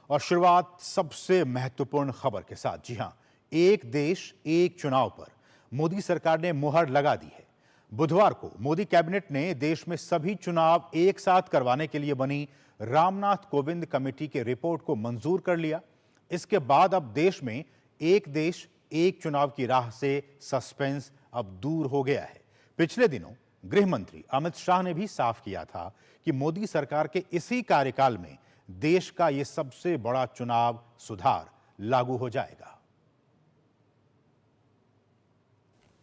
और शुरुआत सबसे महत्वपूर्ण खबर के साथ। जी हां, एक देश एक चुनाव पर मोदी सरकार ने मुहर लगा दी है। बुधवार को मोदी कैबिनेट ने देश में सभी चुनाव एक साथ करवाने के लिए बनी रामनाथ कोविंद कमेटी के रिपोर्ट को मंजूर कर लिया। इसके बाद अब देश में एक देश एक चुनाव की राह से सस्पेंस अब दूर हो गया है। पिछले दिनों गृह मंत्री अमित शाह ने भी साफ किया था कि मोदी सरकार के इसी कार्यकाल में देश का यह सबसे बड़ा चुनाव सुधार लागू हो जाएगा।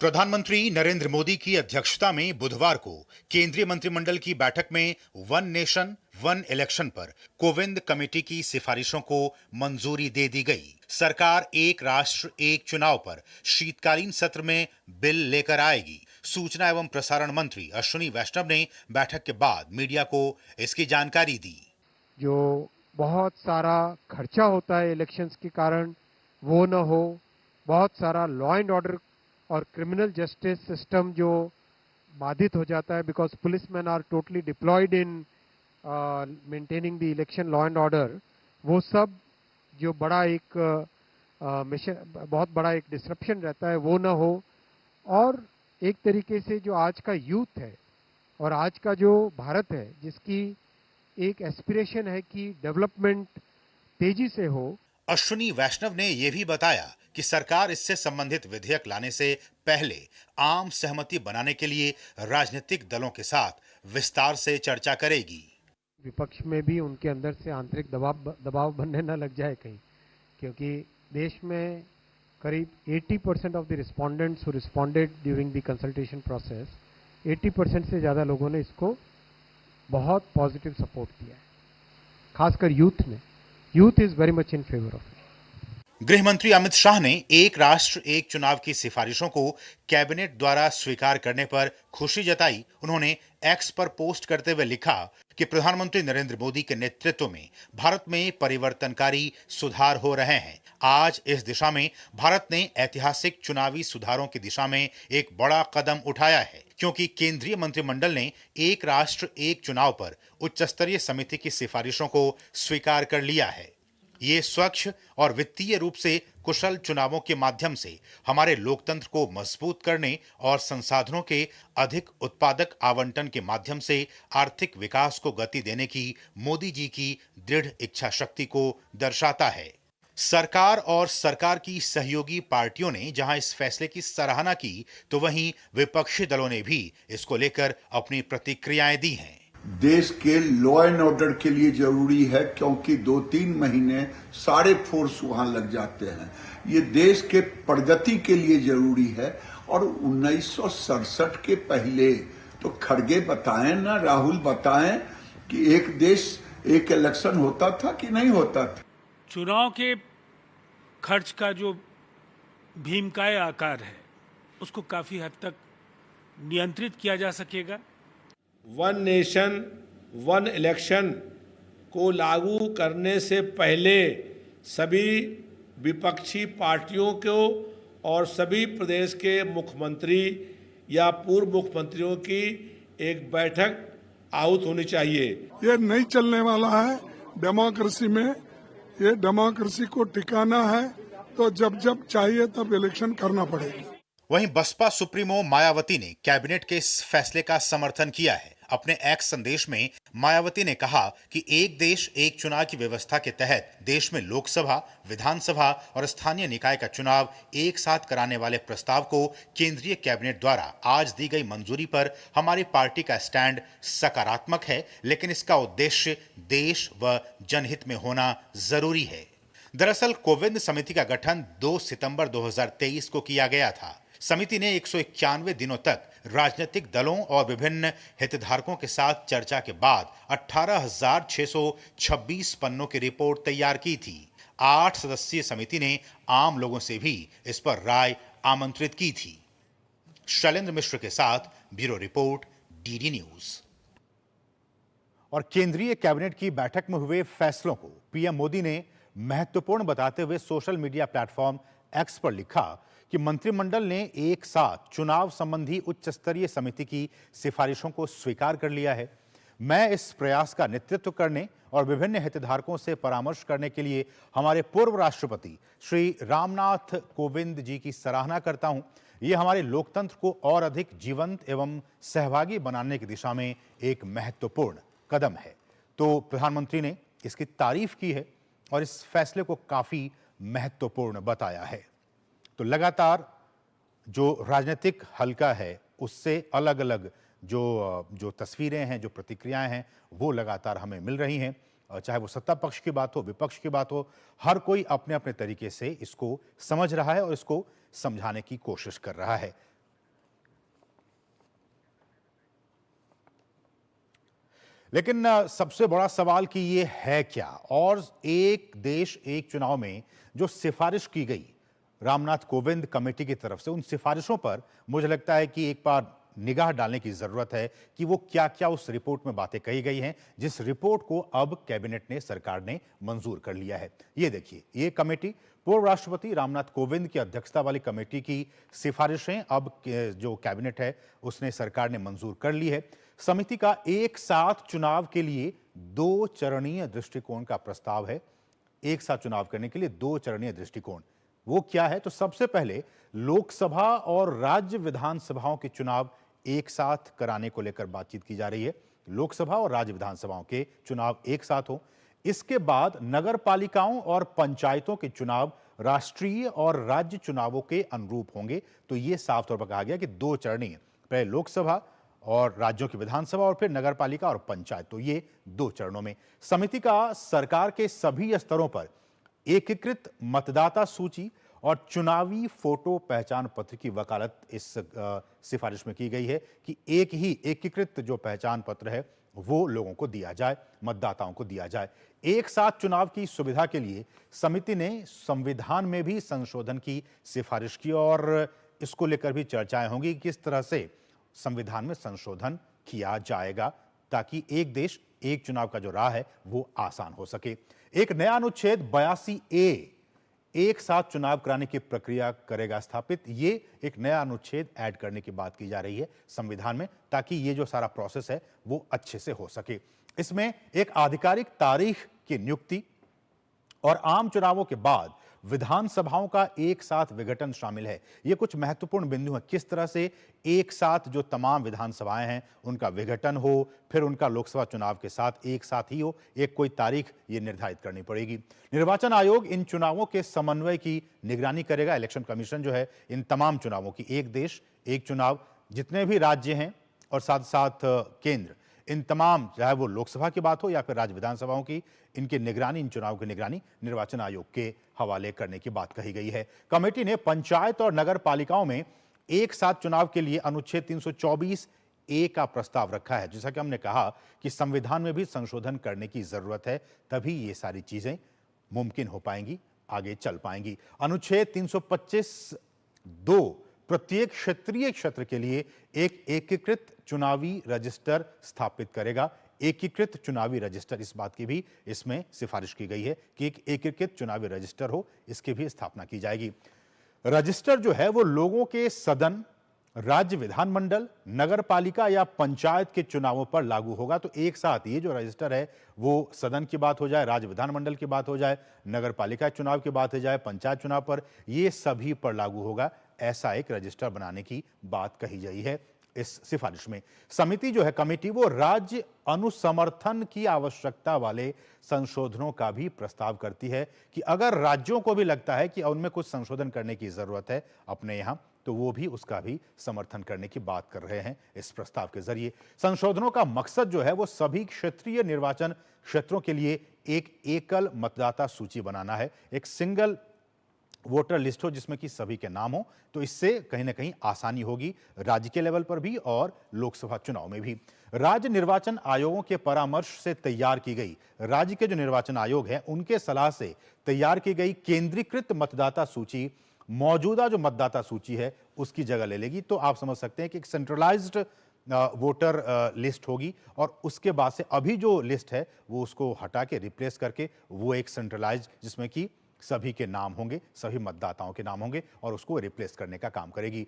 प्रधानमंत्री नरेंद्र मोदी की अध्यक्षता में बुधवार को केंद्रीय मंत्रिमंडल की बैठक में वन नेशन वन इलेक्शन पर कोविंद कमेटी की सिफारिशों को मंजूरी दे दी गई। सरकार एक राष्ट्र एक चुनाव पर शीतकालीन सत्र में बिल लेकर आएगी। सूचना एवं प्रसारण मंत्री अश्विनी वैष्णव ने बैठक के बाद मीडिया को इसकी जानकारी दी। जो बहुत सारा खर्चा होता है इलेक्शंस के कारण वो न हो, बहुत सारा लॉ एंड ऑर्डर और क्रिमिनल जस्टिस सिस्टम जो बाधित हो जाता है, because policeman are totally deployed in maintaining the election law and order, वो सब जो बड़ा एक बहुत बड़ा एक डिसरप्शन रहता है वो ना हो। और एक तरीके से जो आज का यूथ है और आज का जो भारत है, जिसकी एक एस्पिरेशन है कि डेवलपमेंट तेजी से हो। अश्विनी वैष्णव ने यह भी बताया कि सरकार इससे संबंधित विधेयक लाने से पहले आम सहमति बनाने के लिए राजनीतिक दलों के साथ विस्तार से चर्चा करेगी। विपक्ष में भी उनके अंदर से आंतरिक दबाव बनने न लग जाए कहीं, क्योंकि देश में करीब 80% of the respondents who responded during the consultation process, 80% से ज़्यादा लोगों ने इसको बहुत पॉजिटिव सपोर्ट किया है, खासकर यूथ ने। Youth is very much in favour of it. गृह मंत्री अमित शाह ने एक राष्ट्र एक चुनाव की सिफारिशों को कैबिनेट द्वारा स्वीकार करने पर खुशी जताई। उन्होंने एक्स पर पोस्ट करते हुए लिखा कि प्रधानमंत्री नरेंद्र मोदी के नेतृत्व में भारत में परिवर्तनकारी सुधार हो रहे हैं। आज इस दिशा में भारत ने ऐतिहासिक चुनावी सुधारों की दिशा में एक बड़ा कदम उठाया है, क्योंकि केंद्रीय मंत्रिमंडल ने एक राष्ट्र एक चुनाव पर उच्च स्तरीय समिति की सिफारिशों को स्वीकार कर लिया है। ये स्वच्छ और वित्तीय रूप से कुशल चुनावों के माध्यम से हमारे लोकतंत्र को मजबूत करने और संसाधनों के अधिक उत्पादक आवंटन के माध्यम से आर्थिक विकास को गति देने की मोदी जी की दृढ़ इच्छा शक्ति को दर्शाता है। सरकार और सरकार की सहयोगी पार्टियों ने जहां इस फैसले की सराहना की, तो वहीं विपक्षी दलों ने भी इसको लेकर अपनी प्रतिक्रियाएं दी हैं। देश के लॉ एंड ऑर्डर के लिए जरूरी है, क्योंकि 2-3 महीने सारे फोर्स वहां लग जाते हैं। ये देश के प्रगति के लिए जरूरी है। और 1967 के पहले तो खड़गे बताएं ना, राहुल बताएं कि एक देश एक इलेक्शन होता था कि नहीं होता था। चुनाव के खर्च का जो भीमकाय आकार है उसको काफी हद तक नियंत्रित किया जा सकेगा। वन नेशन वन इलेक्शन को लागू करने से पहले सभी विपक्षी पार्टियों को और सभी प्रदेश के मुख्यमंत्री या पूर्व मुख्यमंत्रियों की एक बैठक आहूत होनी चाहिए। ये नहीं चलने वाला है डेमोक्रेसी में। ये डेमोक्रेसी को टिकाना है तो जब जब चाहिए तब इलेक्शन करना पड़ेगा। वहीं बसपा सुप्रीमो मायावती ने कैबिनेट के इस फैसले का समर्थन किया है। अपने एक्स संदेश में मायावती ने कहा कि एक देश एक चुनाव की व्यवस्था के तहत देश में लोकसभा, विधानसभा और स्थानीय निकाय का चुनाव एक साथ कराने वाले प्रस्ताव को केंद्रीय कैबिनेट द्वारा आज दी गई मंजूरी पर हमारी पार्टी का स्टैंड सकारात्मक है, लेकिन इसका उद्देश्य देश व जनहित में होना जरूरी है। दरअसल कोविंद समिति का गठन 2 सितंबर 2023 को किया गया था। समिति ने 191 दिनों तक राजनीतिक दलों और विभिन्न हितधारकों के साथ चर्चा के बाद 18,626 पन्नों की रिपोर्ट तैयार की थी। 8 सदस्यीय समिति ने आम लोगों से भी इस पर राय आमंत्रित की थी। शैलेंद्र मिश्र के साथ ब्यूरो रिपोर्ट, डीडी न्यूज। और केंद्रीय कैबिनेट की बैठक में हुए फैसलों को पीएम मोदी ने महत्वपूर्ण बताते हुए सोशल मीडिया प्लेटफॉर्म एक्स पर लिखा कि मंत्रिमंडल ने एक साथ चुनाव संबंधी उच्च स्तरीय समिति की सिफारिशों को स्वीकार कर लिया है। मैं इस प्रयास का नेतृत्व करने और विभिन्न हितधारकों से परामर्श करने के लिए हमारे पूर्व राष्ट्रपति श्री रामनाथ कोविंद जी की सराहना करता हूं। ये हमारे लोकतंत्र को और अधिक जीवंत एवं सहभागी बनाने की दिशा में एक महत्वपूर्ण कदम है। तो प्रधानमंत्री ने इसकी तारीफ की है और इस फैसले को काफी महत्वपूर्ण बताया है। तो लगातार जो राजनीतिक हल्का है उससे अलग अलग जो तस्वीरें हैं, जो प्रतिक्रियाएं हैं, वो लगातार हमें मिल रही हैं। चाहे वो सत्ता पक्ष की बात हो, विपक्ष की बात हो, हर कोई अपने अपने तरीके से इसको समझ रहा है और इसको समझाने की कोशिश कर रहा है। लेकिन सबसे बड़ा सवाल कि ये है क्या, और एक देश एक चुनाव में जो सिफारिश की गई रामनाथ कोविंद कमेटी की तरफ से, उन सिफारिशों पर मुझे लगता है कि एक बार निगाह डालने की जरूरत है कि वो क्या क्या उस रिपोर्ट में बातें कही गई हैं, जिस रिपोर्ट को अब कैबिनेट ने, सरकार ने मंजूर कर लिया है। ये देखिए, ये कमेटी पूर्व राष्ट्रपति रामनाथ कोविंद की अध्यक्षता वाली कमेटी की सिफारिशें अब जो कैबिनेट है उसने, सरकार ने मंजूर कर ली है। समिति का एक साथ चुनाव के लिए 2 चरणीय दृष्टिकोण का प्रस्ताव है। एक साथ चुनाव करने के लिए 2 चरणीय दृष्टिकोण, वो क्या है? तो सबसे पहले लोकसभा और राज्य विधानसभाओं के चुनाव एक साथ कराने को लेकर बातचीत की जा रही है। लोकसभा और राज्य विधानसभाओं के चुनाव एक साथ हो। इसके बाद नगर पालिकाओं और पंचायतों के चुनाव राष्ट्रीय और राज्य चुनावों के अनुरूप होंगे। तो यह साफ तौर पर कहा गया कि 2 चरणीय, पहले लोकसभा और राज्यों की विधानसभा और फिर नगर पालिका और पंचायत, तो ये 2 चरणों में। समिति का सरकार के सभी स्तरों पर एकीकृत मतदाता सूची और चुनावी फोटो पहचान पत्र की वकालत इस सिफारिश में की गई है कि एक ही एकीकृत जो पहचान पत्र है वो लोगों को दिया जाए, मतदाताओं को दिया जाए। एक साथ चुनाव की सुविधा के लिए समिति ने संविधान में भी संशोधन की सिफारिश की और इसको लेकर भी चर्चाएं होंगी कि किस तरह से संविधान में संशोधन किया जाएगा ताकि एक देश एक चुनाव का जो राह है वो आसान हो सके। एक नया अनुच्छेद 82A एक साथ चुनाव कराने की प्रक्रिया करेगा स्थापित। ये एक नया अनुच्छेद ऐड करने की बात की जा रही है संविधान में ताकि ये जो सारा प्रोसेस है वो अच्छे से हो सके। इसमें एक आधिकारिक तारीख की नियुक्ति और आम चुनावों के बाद विधानसभाओं का एक साथ विघटन शामिल है। ये कुछ महत्वपूर्ण बिंदु हैं, किस तरह से एक साथ जो तमाम विधानसभाएं हैं उनका विघटन हो, फिर उनका लोकसभा चुनाव के साथ एक साथ ही हो, एक कोई तारीख ये निर्धारित करनी पड़ेगी। निर्वाचन आयोग इन चुनावों के समन्वय की निगरानी करेगा। इलेक्शन कमीशन जो है इन तमाम चुनावों की, एक देश एक चुनाव, जितने भी राज्य हैं और साथ साथ केंद्र, इन तमाम, चाहे वो लोकसभा की बात हो या फिर राज्य विधानसभाओं की, इनकी निगरानी, इन चुनाव की निगरानी निर्वाचन आयोग के हवाले करने की बात कही गई है। कमेटी ने पंचायत और नगर पालिकाओं में एक साथ चुनाव के लिए अनुच्छेद 324A का प्रस्ताव रखा है। जैसा कि हमने कहा कि संविधान में भी संशोधन करने की जरूरत है, तभी ये सारी चीजें मुमकिन हो पाएंगी, आगे चल पाएंगी। अनुच्छेद 325(2) प्रत्येक क्षेत्रीय क्षेत्र के लिए एक एकीकृत चुनावी रजिस्टर स्थापित करेगा। एकीकृत चुनावी रजिस्टर, इस बात की भी इसमें सिफारिश की गई है कि एक एकीकृत चुनावी रजिस्टर हो, इसकी भी स्थापना की जाएगी। रजिस्टर जो है वो लोगों के सदन, राज्य विधानमंडल, नगर पालिका या पंचायत के चुनावों पर लागू होगा। तो एक साथ ये जो रजिस्टर है वो सदन की बात हो जाए, राज्य विधानमंडल की बात हो जाए, नगर पालिका चुनाव की बात हो जाए, पंचायत चुनाव पर, ये सभी पर लागू होगा। ऐसा एक रजिस्टर बनाने की बात कही गई है इस सिफारिश में। समिति जो है, कमेटी, वो राज्य अनुसमर्थन की आवश्यकता वाले संशोधनों का भी प्रस्ताव करती है कि अगर राज्यों को भी लगता है कि उनमें कुछ संशोधन करने की जरूरत है अपने यहां, तो वो भी उसका भी समर्थन करने की बात कर रहे हैं इस प्रस्ताव के जरिए। संशोधनों का मकसद जो है वो सभी क्षेत्रीय निर्वाचन क्षेत्रों के लिए एक एकल मतदाता सूची बनाना है, एक सिंगल वोटर लिस्ट हो जिसमें कि सभी के नाम हो। तो इससे कहीं ना कहीं आसानी होगी राज्य के लेवल पर भी और लोकसभा चुनाव में भी। राज्य निर्वाचन आयोगों के परामर्श से तैयार की गई, राज्य के जो निर्वाचन आयोग हैं उनके सलाह से तैयार की गई केंद्रीकृत मतदाता सूची मौजूदा जो मतदाता सूची है उसकी जगह ले लेगी। तो आप समझ सकते हैं कि एक सेंट्रलाइज्ड वोटर लिस्ट होगी और उसके बाद से अभी जो लिस्ट है वो उसको हटा के रिप्लेस करके वो एक सेंट्रलाइज्ड, जिसमें कि सभी के नाम होंगे, सभी मतदाताओं के नाम होंगे और उसको रिप्लेस करने का काम करेगी।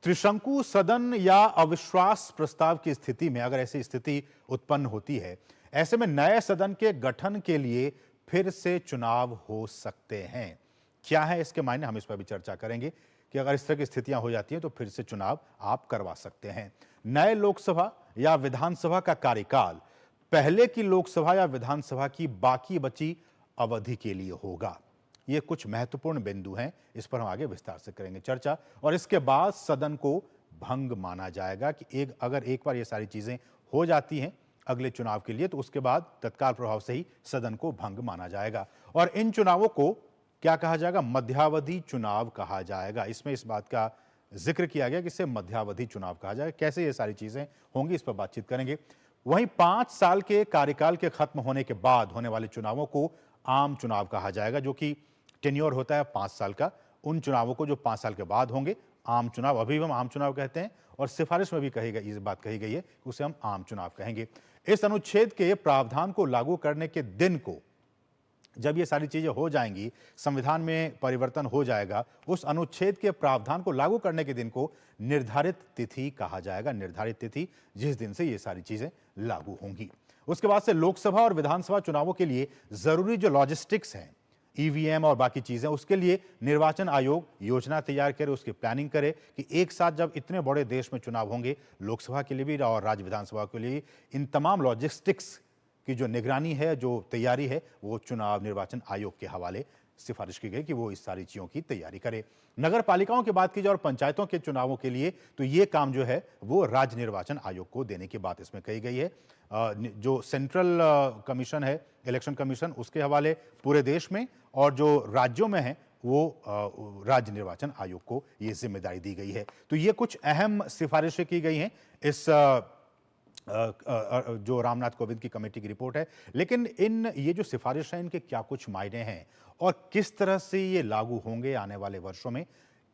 त्रिशंकु सदन या अविश्वास प्रस्ताव की स्थिति में अगर ऐसी स्थिति उत्पन्न होती है, ऐसे में नए सदन के गठन के लिए फिर से चुनाव हो सकते हैं। क्या है इसके मायने, हम इस पर भी चर्चा करेंगे कि अगर इस तरह की स्थितियां हो जाती हैं तो फिर से चुनाव आप करवा सकते हैं। नए लोकसभा या विधानसभा का कार्यकाल पहले की लोकसभा या विधानसभा की बाकी बची अवधि के लिए होगा। ये कुछ महत्वपूर्ण बिंदु हैं, इस पर हम आगे विस्तार से करेंगे चर्चा। और इसके बाद सदन को भंग माना जाएगा कि अगर एक बार ये सारी चीजें हो जाती हैं अगले चुनाव के लिए, तो उसके बाद तत्काल प्रभाव से ही सदन को भंग माना जाएगा। और इन चुनावों को क्या कहा जाएगा, मध्यावधि चुनाव कहा जाएगा। इसमें इस बात का जिक्र किया गया कि इसे मध्यावधि चुनाव कहा जाएगा। कैसे ये सारी चीजें होंगी, इस पर बातचीत करेंगे। वहीं 5 साल के कार्यकाल के खत्म होने के बाद होने वाले चुनावों को आम चुनाव कहा जाएगा, जो कि टेन्योर होता है 5 साल का। उन चुनावों को जो 5 साल के बाद होंगे आम चुनाव, अभी हम आम चुनाव कहते हैं और सिफारिश में भी ये बात कही गई है कि उसे हम आम चुनाव कहेंगे। इस अनुच्छेद के प्रावधान को लागू करने के दिन को, जब ये सारी चीजें हो जाएंगी, संविधान में परिवर्तन हो जाएगा, उस अनुच्छेद के प्रावधान को लागू करने के दिन को निर्धारित तिथि कहा जाएगा। निर्धारित तिथि जिस दिन से ये सारी चीजें लागू होंगी। उसके बाद से लोकसभा और विधानसभा चुनावों के लिए जरूरी जो लॉजिस्टिक्स हैं, ईवीएम और बाकी चीजें, उसके लिए निर्वाचन आयोग योजना तैयार करे, उसकी प्लानिंग करे कि एक साथ जब इतने बड़े देश में चुनाव होंगे, लोकसभा के लिए भी और राज्य विधानसभा के लिए, इन तमाम लॉजिस्टिक्स की जो निगरानी है, जो तैयारी है, वो चुनाव निर्वाचन आयोग के हवाले सिफारिश की गई कि वो इस सारी चीजों की तैयारी करे। नगर पालिकाओं की बात की जाए और पंचायतों के चुनावों के लिए, तो ये काम जो है वो राज्य निर्वाचन आयोग को देने की बात इसमें कही गई है। जो सेंट्रल कमीशन है, इलेक्शन कमीशन, उसके हवाले पूरे देश में, और जो राज्यों में है वो राज्य निर्वाचन आयोग को ये जिम्मेदारी दी गई है। तो ये कुछ अहम सिफारिशें की गई हैं इस जो रामनाथ कोविंद की कमेटी की रिपोर्ट है। लेकिन ये जो सिफारिश है, इनके क्या कुछ मायने हैं और किस तरह से ये लागू होंगे आने वाले वर्षों में,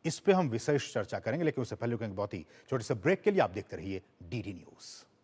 इस पे हम विशेष चर्चा करेंगे। लेकिन उससे पहले बहुत ही छोटे से ब्रेक के लिए आप देखते रहिए डीडी न्यूज।